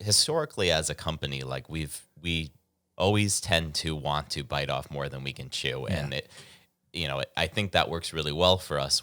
historically as a company, like we always tend to want to bite off more than we can chew. Yeah. And I think that works really well for us.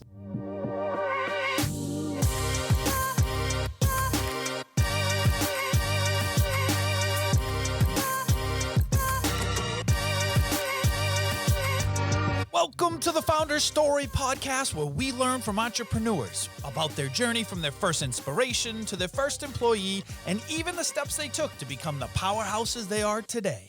Welcome to the Founder Story Podcast, where we learn from entrepreneurs about their journey from their first inspiration to their first employee, and even the steps they took to become the powerhouses they are today.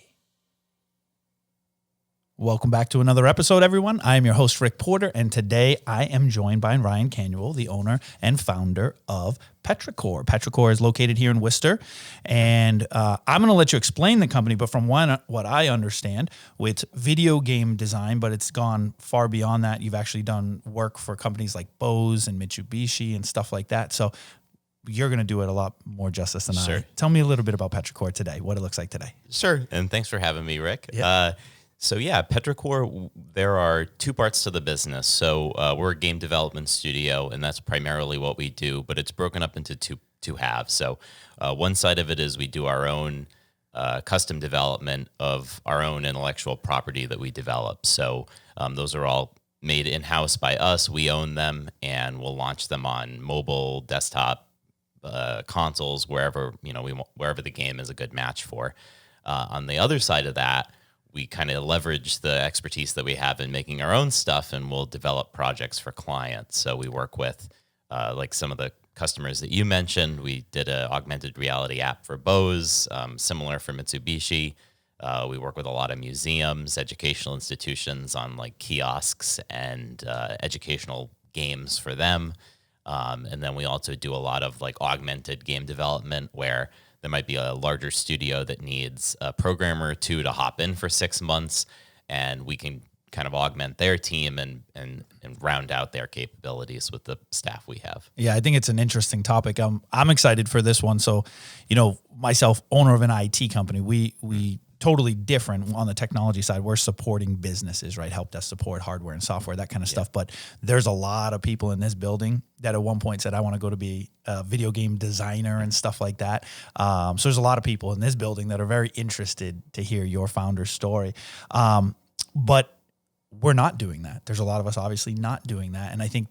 Welcome back to another episode, everyone. I am your host, Rick Porter, and today I am joined by Ryan Canuel, the owner and founder of Petricore. Petricore is located here in Worcester, and I'm going to let you explain the company, but from what I understand, it's video game design, but it's gone far beyond that. You've actually done work for companies like Bose and Mitsubishi and stuff like that, so you're going to do it a lot more justice than I. Tell me a little bit about Petricore today, what it looks like today. Sure, and thanks for having me, Rick. Yeah. So Petricore, there are two parts to the business. So we're a game development studio, and that's primarily what we do, but it's broken up into two halves. So one side of it is we do our own custom development of our own intellectual property that we develop. So those are all made in-house by us. We own them, and we'll launch them on mobile, desktop, consoles, wherever wherever the game is a good match for. On the other side of that, we kind of leverage the expertise that we have in making our own stuff, and we'll develop projects for clients. So we work with like some of the customers that you mentioned. We did an augmented reality app for Bose, similar for Mitsubishi. We work with a lot of museums, educational institutions on like kiosks and educational games for them. And then we also do a lot of like augmented game development where there might be a larger studio that needs a programmer or two to hop in for 6 months, and we can kind of augment their team and round out their capabilities with the staff we have. Yeah, I think it's an interesting topic. I'm excited for this one. So, myself, owner of an IT company, we totally different on the technology side. We're supporting businesses, right? Help desk support, hardware and software, that kind of stuff. But there's a lot of people in this building that at one point said, I want to go to be a video game designer and stuff like that. So there's a lot of people in this building that are very interested to hear your founder's story. But we're not doing that. There's a lot of us obviously not doing that. And I think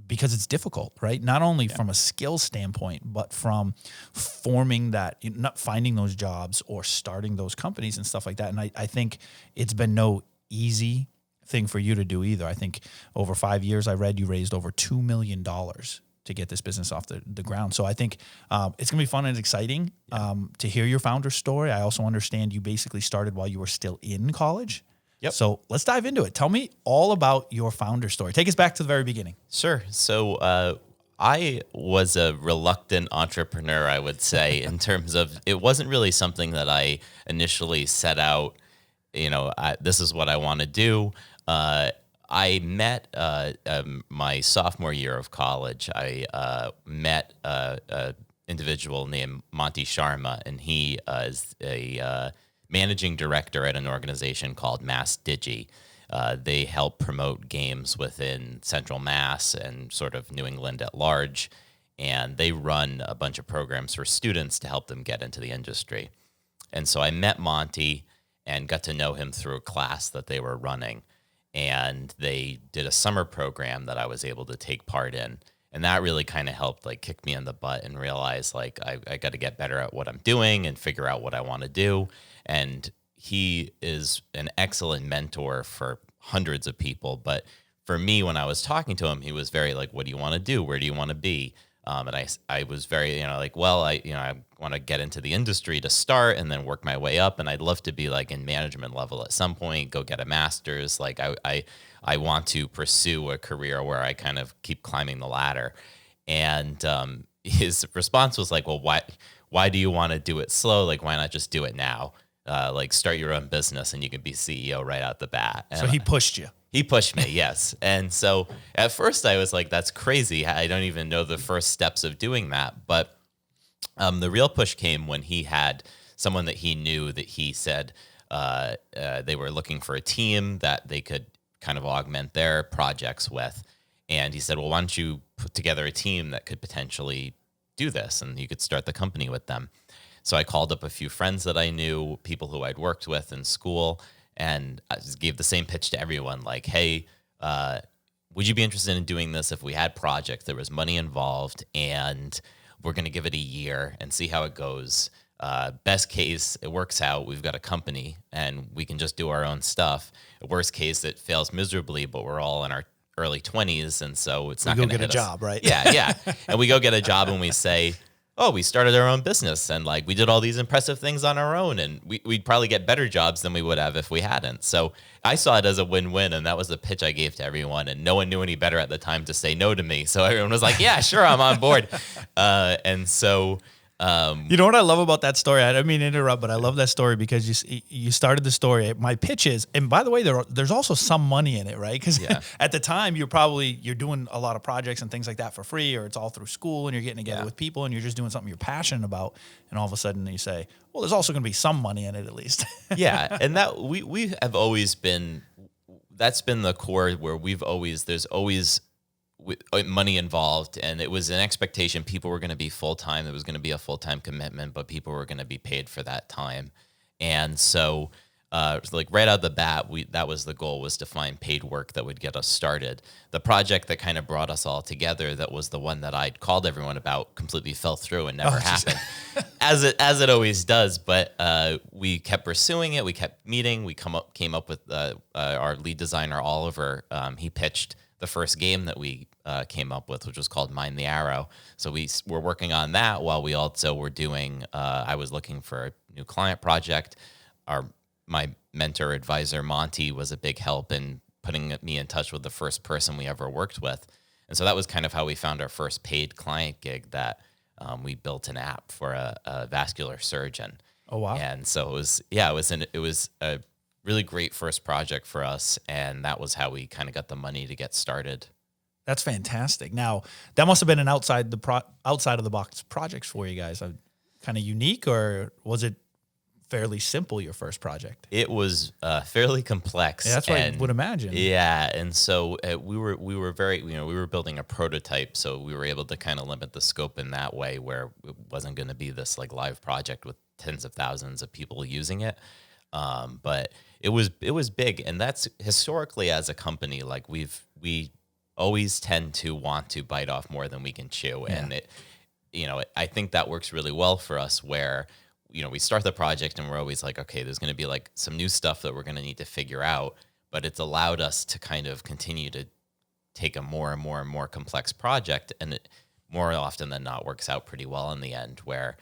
because it's difficult, right? Not only from a skill standpoint, but from forming that, not finding those jobs or starting those companies and stuff like that. And I think it's been no easy thing for you to do either. I think over 5 years, I read you raised over $2 million to get this business off the ground. So I think it's going to be fun and exciting to hear your founder story. I also understand you basically started while you were still in college. Yep. So let's dive into it. Tell me all about your founder story. Take us back to the very beginning. Sure. So I was a reluctant entrepreneur, I would say, in terms of it wasn't really something that I initially set out, this is what I want to do. I met my sophomore year of college. I met an individual named Monty Sharma, and he is a managing director at an organization called Mass Digi. They help promote games within Central Mass and sort of New England at large, and they run a bunch of programs for students to help them get into the industry. And so I met Monty and got to know him through a class that they were running, and they did a summer program that I was able to take part in. And that really kind of helped like kick me in the butt and realize like I got to get better at what I'm doing and figure out what I want to do. And he is an excellent mentor for hundreds of people. But for me, when I was talking to him, he was very like, what do you want to do? Where do you want to be? And I was very, I want to get into the industry to start and then work my way up. And I'd love to be like in management level at some point, go get a master's. Like I want to pursue a career where I kind of keep climbing the ladder. And his response was like, well, why do you want to do it slow? Like, why not just do it now? Like start your own business and you can be CEO right out the bat. And so he pushed you. He pushed me, yes. And so at first I was like, that's crazy. I don't even know the first steps of doing that. But the real push came when he had someone that he knew that he said they were looking for a team that they could kind of augment their projects with. And he said, well, why don't you put together a team that could potentially do this and you could start the company with them. So I called up a few friends that I knew, people who I'd worked with in school, and I just gave the same pitch to everyone, like, hey, would you be interested in doing this if we had projects, there was money involved, and we're going to give it a year and see how it goes. Best case, it works out. We've got a company and we can just do our own stuff. Worst case, it fails miserably, but we're all in our early 20s. And so it's not going to get a job, right? Yeah, yeah. And we go get a job and we say, oh, we started our own business and like we did all these impressive things on our own, and we'd probably get better jobs than we would have if we hadn't. So I saw it as a win-win, and that was the pitch I gave to everyone, and no one knew any better at the time to say no to me. So everyone was like, yeah, sure, I'm on board. And so... you know what I love about that story? I don't mean to interrupt, but I love that story because you started the story. My pitch is, and by the way, there's also some money in it, right? Because at the time you're doing a lot of projects and things like that for free, or it's all through school and you're getting together with people and you're just doing something you're passionate about. And all of a sudden you say, well, there's also going to be some money in it at least. Yeah. And that we have always been, that's been the core where there's always with money involved, and it was an expectation people were going to be full-time. There was going to be a full-time commitment, but people were going to be paid for that time. And so like right out of the bat, that was the goal, was to find paid work that would get us started. The project that kind of brought us all together, that was the one that I'd called everyone about, completely fell through and never happened, as it always does. But we kept pursuing it. We kept meeting. We came up with our lead designer, Oliver. He pitched the first game that we came up with, which was called Mind the Arrow. So we were working on that while we also were doing, I was looking for a new client project. My mentor advisor, Monty, was a big help in putting me in touch with the first person we ever worked with. And so that was kind of how we found our first paid client gig, that we built an app for a vascular surgeon. Oh, wow. And so it was a really great first project for us, and that was how we kind of got the money to get started. That's fantastic. Now, that must have been an outside of the box projects for you guys. Kind of unique, or was it fairly simple, your first project? It was fairly complex. Yeah, that's what I would imagine. Yeah, and so we were very, we were building a prototype, so we were able to kind of limit the scope in that way, where it wasn't going to be this like live project with tens of thousands of people using it. But it was big, and that's historically, as a company, like we always tend to want to bite off more than we can chew. And I think that works really well for us, where, we start the project and we're always like, okay, there's going to be like some new stuff that we're going to need to figure out, but it's allowed us to kind of continue to take a more and more and more complex project. And it more often than not works out pretty well in the end, where,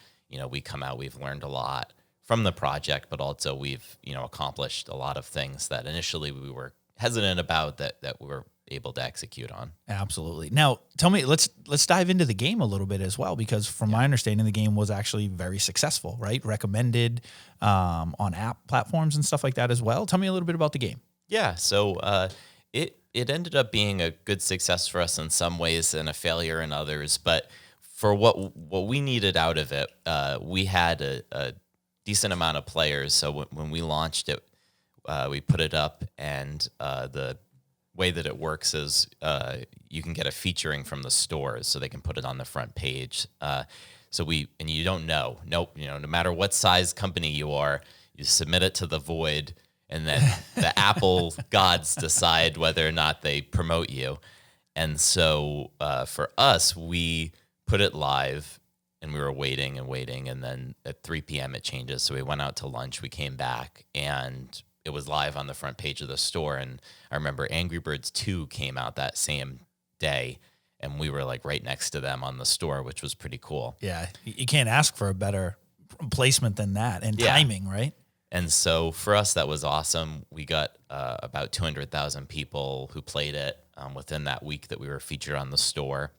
we come out, we've learned a lot from the project, but also we've, accomplished a lot of things that initially we were hesitant about that we're able to execute on. Absolutely. Now, tell me, let's dive into the game a little bit as well, because from my understanding, the game was actually very successful, right? Recommended on app platforms and stuff like that as well. Tell me a little bit about the game. Yeah. So it ended up being a good success for us in some ways and a failure in others. But for what we needed out of it, we had a decent amount of players. So when we launched it, we put it up, and the way that it works is you can get a featuring from the stores, so they can put it on the front page. And you don't know, no matter what size company you are, you submit it to the void, and then the Apple gods decide whether or not they promote you. And so for us, we put it live, and we were waiting, and then at 3 p.m. it changes. So we went out to lunch, we came back, and it was live on the front page of the store. And I remember Angry Birds 2 came out that same day, and we were like right next to them on the store, which was pretty cool. Yeah, you can't ask for a better placement than that, and timing, right? And so for us, that was awesome. We got about 200,000 people who played it within that week that we were featured on the store.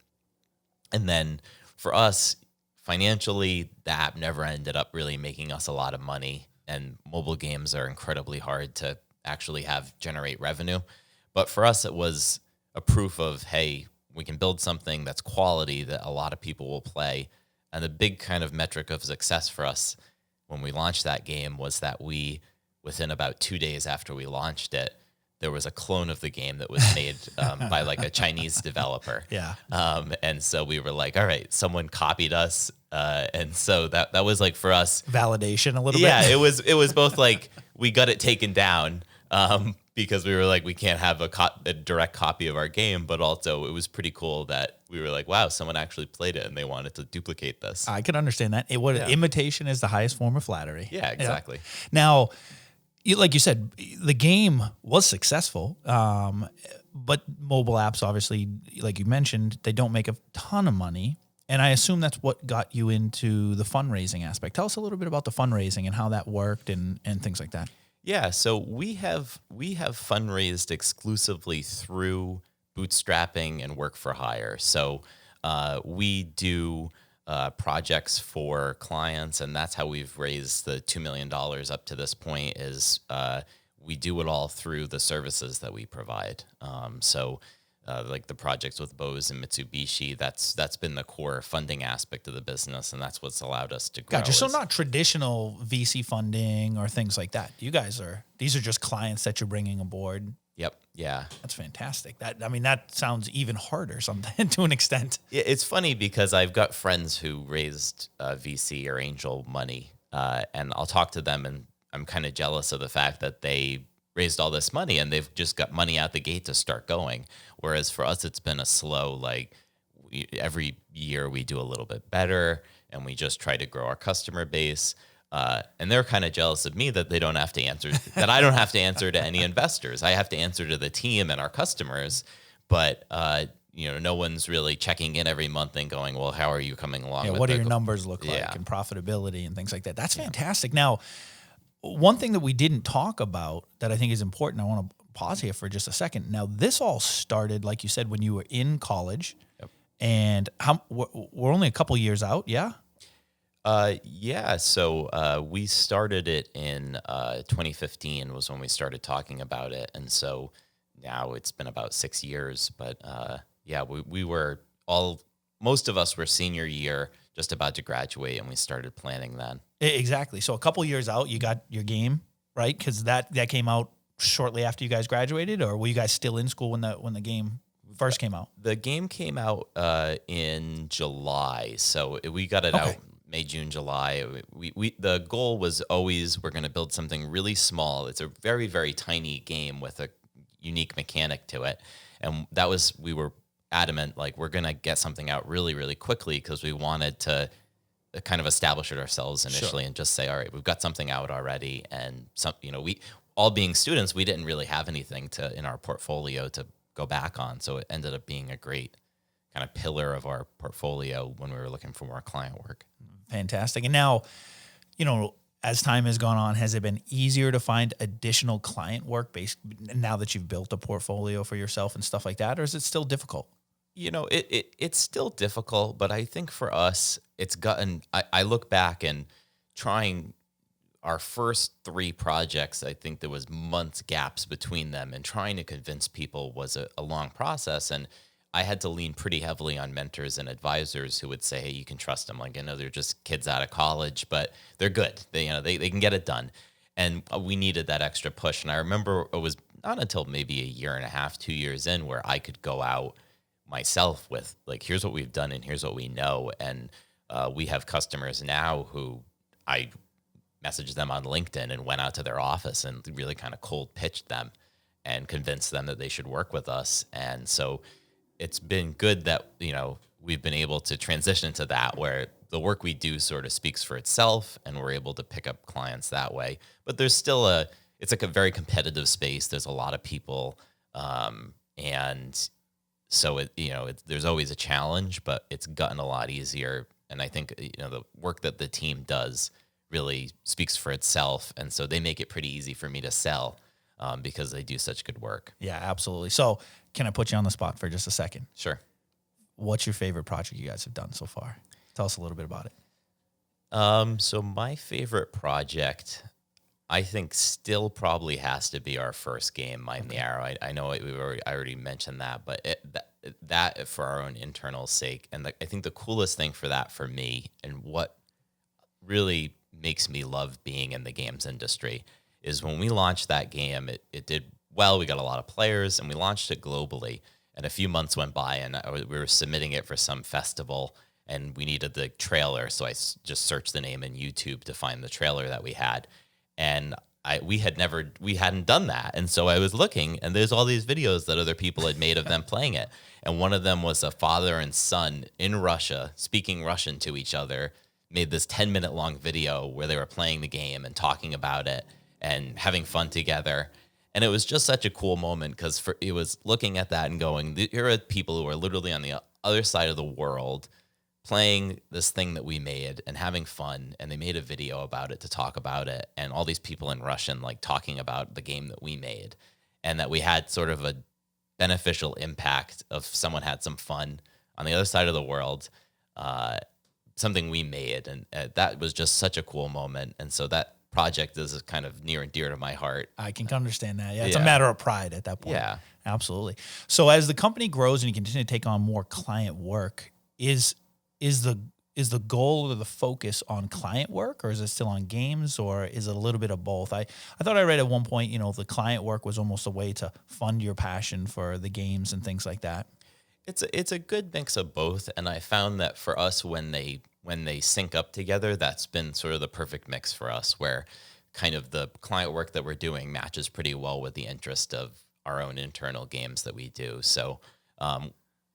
And then for us, financially, the app never ended up really making us a lot of money. And mobile games are incredibly hard to actually generate revenue. But for us, it was a proof of, hey, we can build something that's quality that a lot of people will play. And the big kind of metric of success for us when we launched that game was that within about 2 days after we launched it, there was a clone of the game that was made by like a Chinese developer. Yeah. And so we were like, all right, someone copied us. And so that was like for us Validation a little yeah, bit. it was both like we got it taken down because we were like, we can't have a direct copy of our game, but also it was pretty cool that we were like, wow, someone actually played it and they wanted to duplicate this. I can understand that. Imitation is the highest form of flattery. Yeah, exactly. Now, like you said, the game was successful, but mobile apps, obviously, like you mentioned, they don't make a ton of money. And I assume that's what got you into the fundraising aspect. Tell us a little bit about the fundraising and how that worked and things like that. Yeah, so we have fundraised exclusively through bootstrapping and work for hire. So we do projects for clients, and that's how we've raised the $2 million up to this point. Is we do it all through the services that we provide. Like the projects with Bose and Mitsubishi, that's been the core funding aspect of the business, and that's what's allowed us to grow. Gotcha. So not traditional VC funding or things like that. These are just clients that you're bringing aboard. Yep. Yeah. That's fantastic. That sounds even harder something to an extent. It's funny because I've got friends who raised VC or angel money, and I'll talk to them, and I'm kind of jealous of the fact that they raised all this money and they've just got money out the gate to start going. Whereas for us, it's been a slow, every year we do a little bit better and we just try to grow our customer base. And they're kind of jealous of me that they don't have to answer, that I don't have to answer to any investors. I have to answer to the team and our customers, but no one's really checking in every month and going, well, how are you coming along? What do your numbers look like and profitability and things like that? That's fantastic. Now, one thing that we didn't talk about that I think is important, I want to pause here for just a second. Now, this all started, like you said, when you were in college. Yep. And we're only a couple years out, yeah? So we started it in 2015 was when we started talking about it. And so now it's been about 6 years. But we were most of us were senior year, just about to graduate, and we started planning then. Exactly. So a couple years out, you got your game, right? Because that came out shortly after you guys graduated, or were you guys still in school when the game first came out? The game came out in July, so we got it out May, June, July. We the goal was always we're going to build something really small. It's a very, very tiny game with a unique mechanic to it, and we were adamant like we're going to get something out really, really quickly because we wanted to kind of establish it ourselves initially and just say, all right, we've got something out already. And we all being students, we didn't really have anything in our portfolio to go back on. So it ended up being a great kind of pillar of our portfolio when we were looking for more client work. Fantastic. And now, as time has gone on, has it been easier to find additional client work now that you've built a portfolio for yourself and stuff like that? Or is it still difficult? It's still difficult, but I think for us, it's gotten, I look back and trying our first 3 projects, I think there was months gaps between them, and trying to convince people was a long process. And I had to lean pretty heavily on mentors and advisors who would say, hey, you can trust them. Like, I know they're just kids out of college, but they're good. They can get it done. And we needed that extra push. And I remember it was not until maybe a year and a half, 2 years in where I could go out myself with like, here's what we've done and here's what we know. And we have customers now who I messaged them on LinkedIn and went out to their office and really kind of cold pitched them and convinced them that they should work with us. And so it's been good that, we've been able to transition to that where the work we do sort of speaks for itself and we're able to pick up clients that way. But there's still it's like a very competitive space. There's a lot of people. And so there's always a challenge, but it's gotten a lot easier. And I think, the work that the team does really speaks for itself. And so they make it pretty easy for me to sell because they do such good work. Yeah, absolutely. So can I put you on the spot for just a second? Sure. What's your favorite project you guys have done so far? Tell us a little bit about it. So my favorite project, I think, still probably has to be our first game, Mind the Arrow. I know I already mentioned that, but that for our own internal sake. And I think the coolest thing for that for me and what really makes me love being in the games industry is when we launched that game, it did well. We got a lot of players, and we launched it globally. And a few months went by, and we were submitting it for some festival, and we needed the trailer. So I just searched the name in YouTube to find the trailer that we had. And we hadn't done that. And so I was looking, and there's all these videos that other people had made of them playing it. And one of them was a father and son in Russia speaking Russian to each other, made this 10-minute long video where they were playing the game and talking about it and having fun together. And it was just such a cool moment because it was looking at that and going, here are people who are literally on the other side of the world playing this thing that we made and having fun, and they made a video about it to talk about it, and all these people in Russian like talking about the game that we made, and that we had sort of a beneficial impact of someone had some fun on the other side of the world, something we made, and that was just such a cool moment. And so that project is kind of near and dear to my heart. I can understand that. Yeah, it's a matter of pride at that point. Yeah, absolutely. So as the company grows and you continue to take on more client work, is the goal or the focus on client work, or is it still on games, or is it a little bit of both? I thought I read at one point, the client work was almost a way to fund your passion for the games and things like that. It's a good mix of both, and I found that for us, when they sync up together, that's been sort of the perfect mix for us, where kind of the client work that we're doing matches pretty well with the interest of our own internal games that we do. So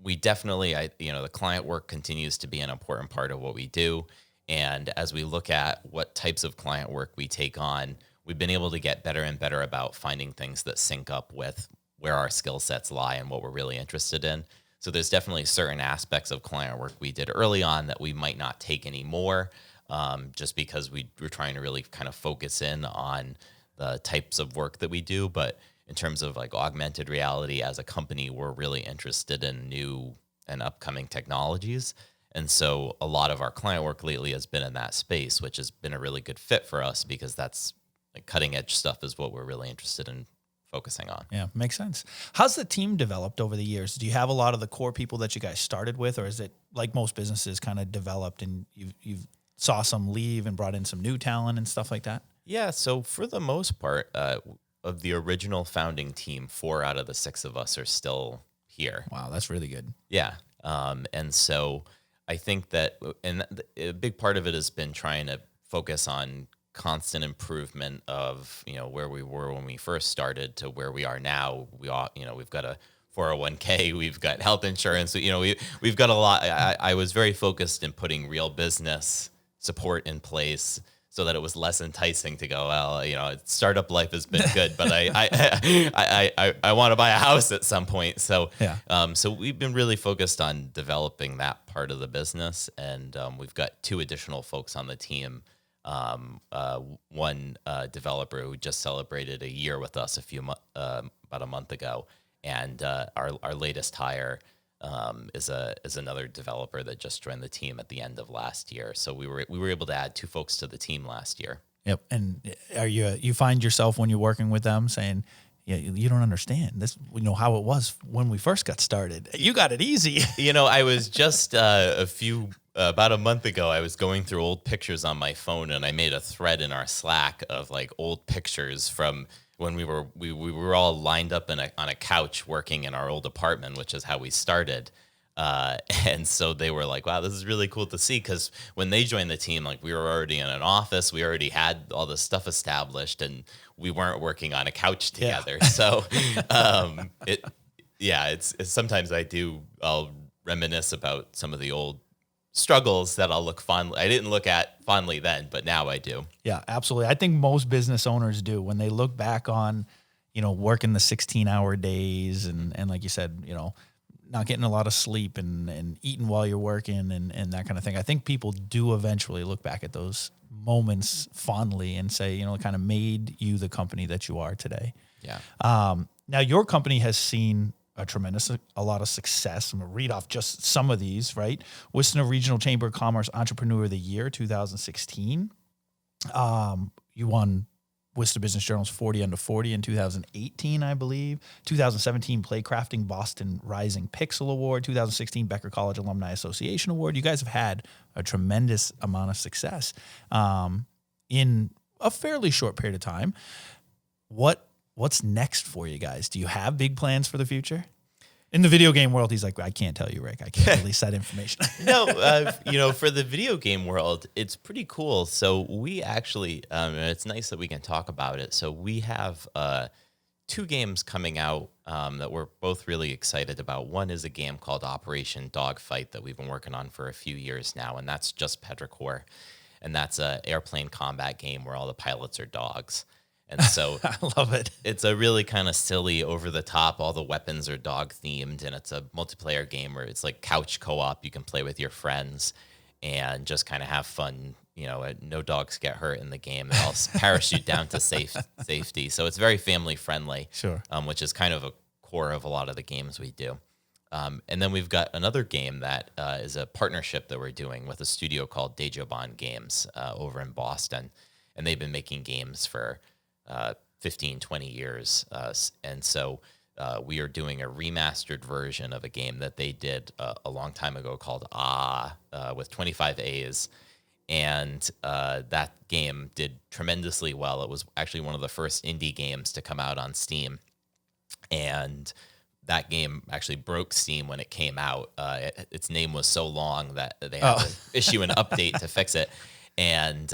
we definitely, the client work continues to be an important part of what we do. And as we look at what types of client work we take on, we've been able to get better and better about finding things that sync up with where our skill sets lie and what we're really interested in. So there's definitely certain aspects of client work we did early on that we might not take anymore, just because we were trying to really kind of focus in on the types of work that we do. But in terms of like augmented reality as a company, we're really interested in new and upcoming technologies. And so a lot of our client work lately has been in that space, which has been a really good fit for us because that's like cutting edge stuff is what we're really interested in focusing on. Yeah, makes sense. How's the team developed over the years? Do you have a lot of the core people that you guys started with, or is it like most businesses kind of developed and you've saw some leave and brought in some new talent and stuff like that? Yeah, so for the most part, of the original founding team, 4 out of the 6 of us are still here. Wow, that's really good. Yeah. And so I think that, and a big part of it has been trying to focus on constant improvement of, where we were when we first started to where we are now. We've got a 401k, we've got health insurance, we've got a lot. I was very focused in putting real business support in place so that it was less enticing to go, well, startup life has been good, but I want to buy a house at some point. So, yeah. So we've been really focused on developing that part of the business, and we've got 2 additional folks on the team. One developer who just celebrated a year with us about a month ago, and our latest hire is another developer that just joined the team at the end of last year. So we were able to add 2 folks to the team last year. Yep. And you find yourself when you're working with them saying, yeah, you don't understand this, how it was when we first got started. You got it easy. I was just about a month ago, I was going through old pictures on my phone, and I made a thread in our Slack of like old pictures from when we were all lined up on a couch working in our old apartment, which is how we started. And so they were like, wow, this is really cool to see. Because when they joined the team, like we were already in an office, we already had all this stuff established, and we weren't working on a couch together. Yeah. So it's sometimes I'll reminisce about some of the old struggles that I'll look fondly. I didn't look at fondly then, but now I do. Yeah, absolutely. I think most business owners do when they look back on, working the 16-hour days and like you said, not getting a lot of sleep and eating while you're working and that kind of thing. I think people do eventually look back at those moments fondly and say, it kind of made you the company that you are today. Yeah. Now your company has seen a lot of success. I'm going to read off just some of these, right? Worcester Regional Chamber of Commerce Entrepreneur of the Year, 2016. You won Worcester Business Journal's 40 Under 40 in 2018, I believe. 2017 Playcrafting Boston Rising Pixel Award. 2016 Becker College Alumni Association Award. You guys have had a tremendous amount of success in a fairly short period of time. What what's next for you guys? Do you have big plans for the future? In the video game world, he's like, I can't tell you, Rick. I can't release that information. No, for the video game world, it's pretty cool. So we actually, and it's nice that we can talk about it. So we have 2 games coming out that we're both really excited about. One is a game called Operation Dogfight that we've been working on for a few years now, and that's just Petricore. And that's an airplane combat game where all the pilots are dogs. And so I love it. it's a really kind of silly, over the top. All the weapons are dog themed, and it's a multiplayer game where it's like couch co-op. You can play with your friends and just kind of have fun. No dogs get hurt in the game. They all parachute down to safety. So it's very family friendly, Sure. Which is kind of a core of a lot of the games we do. And then we've got another game that is a partnership that we're doing with a studio called Dejoban Games over in Boston. And they've been making games for 15, 20 years. And so we are doing a remastered version of a game that they did a long time ago called with 25 A's. And that game did tremendously well. It was actually one of the first indie games to come out on Steam. And that game actually broke Steam when it came out. Its name was so long that they had to issue an update to fix it. And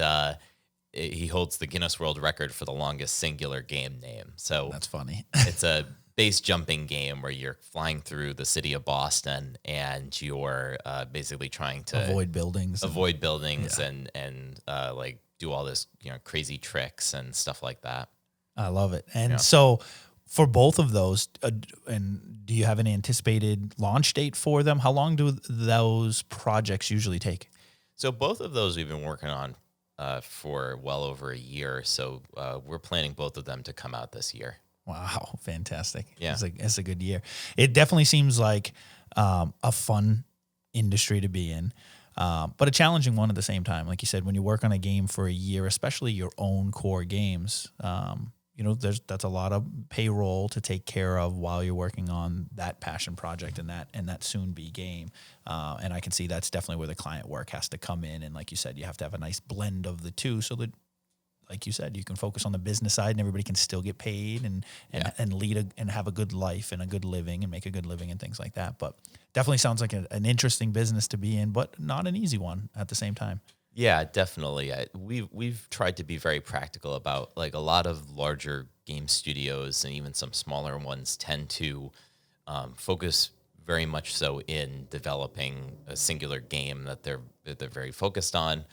he holds the Guinness World Record for the longest singular game name. So That's funny. it's a base jumping game where you're flying through the city of Boston and you're basically trying to Avoid buildings. and like do all this crazy tricks and stuff like that. I love it. And so for both of those, and do you have an anticipated launch date for them? How long do those projects usually take? So both of those we've been working on for well over a year. So we're planning both of them to come out this year. Wow, fantastic. Yeah. It's a good year. It definitely seems like a fun industry to be in, but a challenging one at the same time. Like you said, when you work on a game for a year, especially your own core games, that's a lot of payroll to take care of while you're working on that passion project and that soon-be game. And I can see that's definitely where the client work has to come in. And like you said, you have to have a nice blend of the two so that, like you said, you can focus on the business side and everybody can still get paid and lead and have a good life and a good living and make a good living and things like that. But definitely sounds like an interesting business to be in, but not an easy one at the same time. Yeah, definitely. We've tried to be very practical about, like, a lot of larger game studios and even some smaller ones tend to focus very much so in developing a singular game that they're very focused on.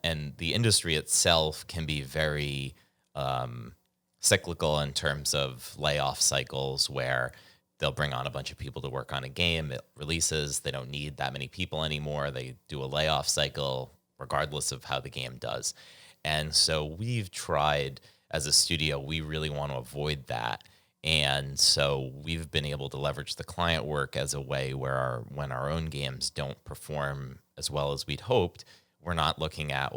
And the industry itself can be very cyclical in terms of layoff cycles where they'll bring on a bunch of people to work on a game. It releases. They don't need that many people anymore. They do a layoff cycle regardless of how the game does. And so we've tried, as a studio, we really want to avoid that. And so we've been able to leverage the client work as a way where when our own games don't perform as well as we'd hoped, we're not looking at,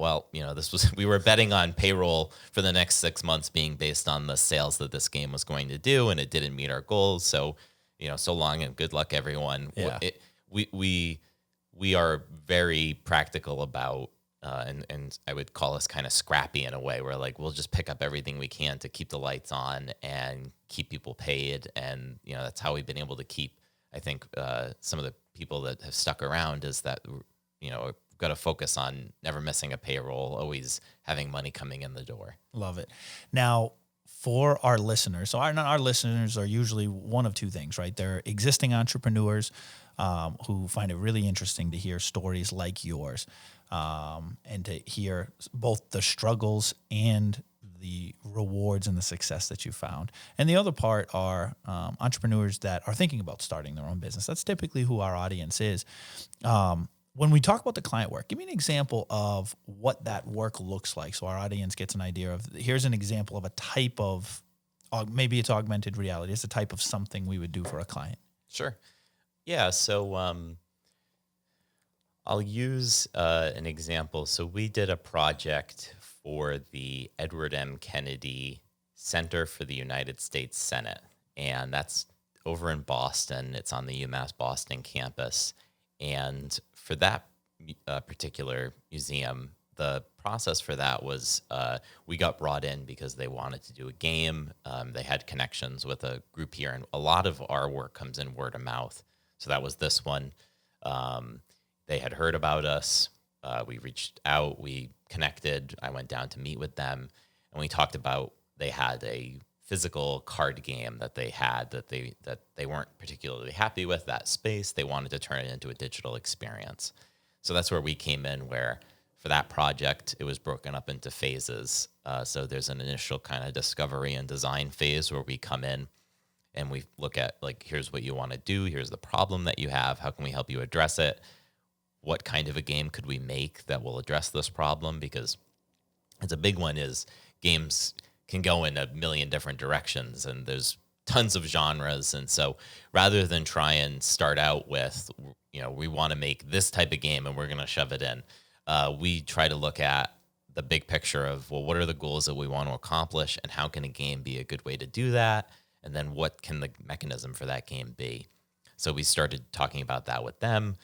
we were betting on payroll for the next 6 months being based on the sales that this game was going to do, and it didn't meet our goals. So, so long and good luck, everyone. Yeah. We are very practical about, and I would call us kind of scrappy in a way where, like, we'll just pick up everything we can to keep the lights on and keep people paid. And, that's how we've been able to keep, I think, some of the people that have stuck around is that, got to focus on never missing a payroll, always having money coming in the door. Love it. Now, for our listeners, so our listeners are usually one of two things, right? They're existing entrepreneurs who find it really interesting to hear stories like yours and to hear both the struggles and the rewards and the success that you found. And the other part are entrepreneurs that are thinking about starting their own business. That's typically who our audience is. When we talk about the client work, give me an example of what that work looks like so our audience gets an idea of, here's an example of a type of, maybe it's augmented reality. It's a type of something we would do for a client. Sure. Yeah, so I'll use an example. So we did a project for the Edward M. Kennedy Center for the United States Senate, and that's over in Boston. It's on the UMass Boston campus. And for that particular museum, the process for that was we got brought in because they wanted to do a game. They had connections with a group here, and a lot of our work comes in word of mouth. So that was this one. They had heard about us. We reached out. We connected. I went down to meet with them, and we talked about they had a physical card game that they had that they weren't particularly happy with that space. They wanted to turn it into a digital experience. So that's where we came in, where for that project, it was broken up into phases. So there's an initial kind of discovery and design phase where we come in and we look at, like, here's what you want to do. Here's the problem that you have. How can we help you address it? What kind of a game could we make that will address this problem? Because it's a big one is games can go in a million different directions, and there's tons of genres. And so rather than try and start out with, we want to make this type of game and we're going to shove it in, we try to look at the big picture of, well, what are the goals that we want to accomplish, and how can a game be a good way to do that? And then what can the mechanism for that game be? So we started talking about that with them.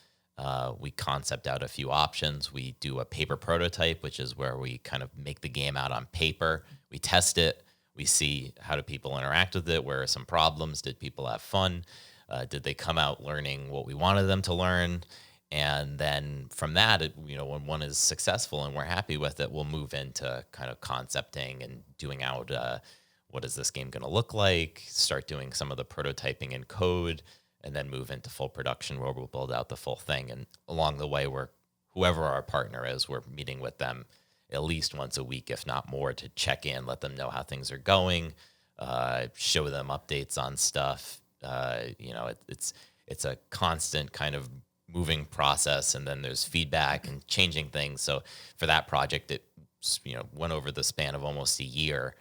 We concept out a few options. We do a paper prototype, which is where we kind of make the game out on paper. We test it. We see how do people interact with it. Where are some problems? Did people have fun? Did they come out learning what we wanted them to learn? And then from that, when one is successful and we're happy with it, we'll move into kind of concepting and doing out what is this game going to look like, start doing some of the prototyping in code, and then move into full production where we'll build out the full thing. And along the way, whoever our partner is, we're meeting with them at least once a week, if not more, to check in, let them know how things are going, show them updates on stuff. It's a constant kind of moving process, and then there's feedback and changing things. So for that project, it went over the span of almost a year,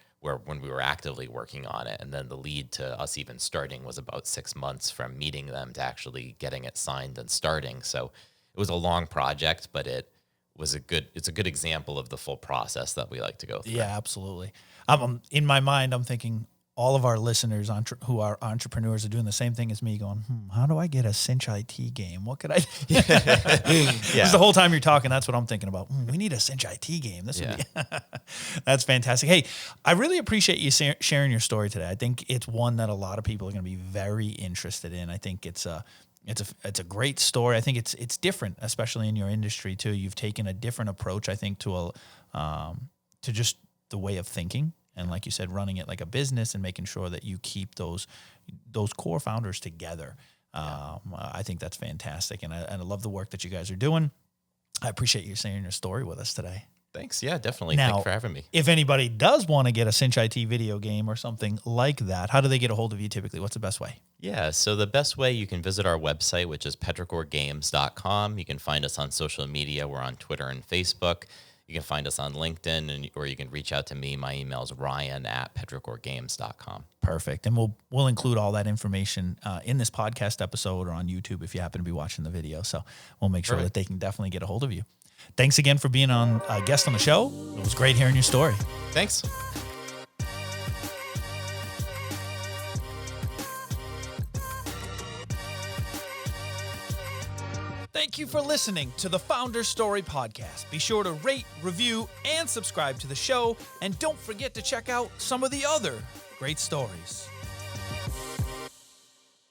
when we were actively working on it. And then the lead to us even starting was about 6 months from meeting them to actually getting it signed and starting. So it was a long project, but it's a good example of the full process that we like to go through. Yeah, absolutely. In my mind, I'm thinking all of our listeners who are entrepreneurs are doing the same thing as me, going, how do I get a Cinch IT game? What could I do? Because the whole time you're talking, that's what I'm thinking about. We need a Cinch IT game. This would be That's fantastic. Hey, I really appreciate you sharing your story today. I think it's one that a lot of people are going to be very interested in. I think it's a great story. I think it's different, especially in your industry too. You've taken a different approach, I think, to just the way of thinking. And like you said, running it like a business and making sure that you keep those core founders together. I think that's fantastic. And I love the work that you guys are doing. I appreciate you sharing your story with us today. Thanks. Yeah, definitely. Now, thanks for having me. If anybody does want to get a Cinch IT video game or something like that, how do they get a hold of you typically? What's the best way? Yeah, so the best way, you can visit our website, which is petricoregames.com. You can find us on social media. We're on Twitter and Facebook. You can find us on LinkedIn, or you can reach out to me. My email is ryan@petricoregames.com. Perfect. And we'll include all that information in this podcast episode or on YouTube if you happen to be watching the video. So we'll make sure that they can definitely get a hold of you. Thanks again for being a guest on the show. It was great hearing your story. Thanks. Thank you for listening to the Founder Story Podcast. Be sure to rate, review, and subscribe to the show. And don't forget to check out some of the other great stories.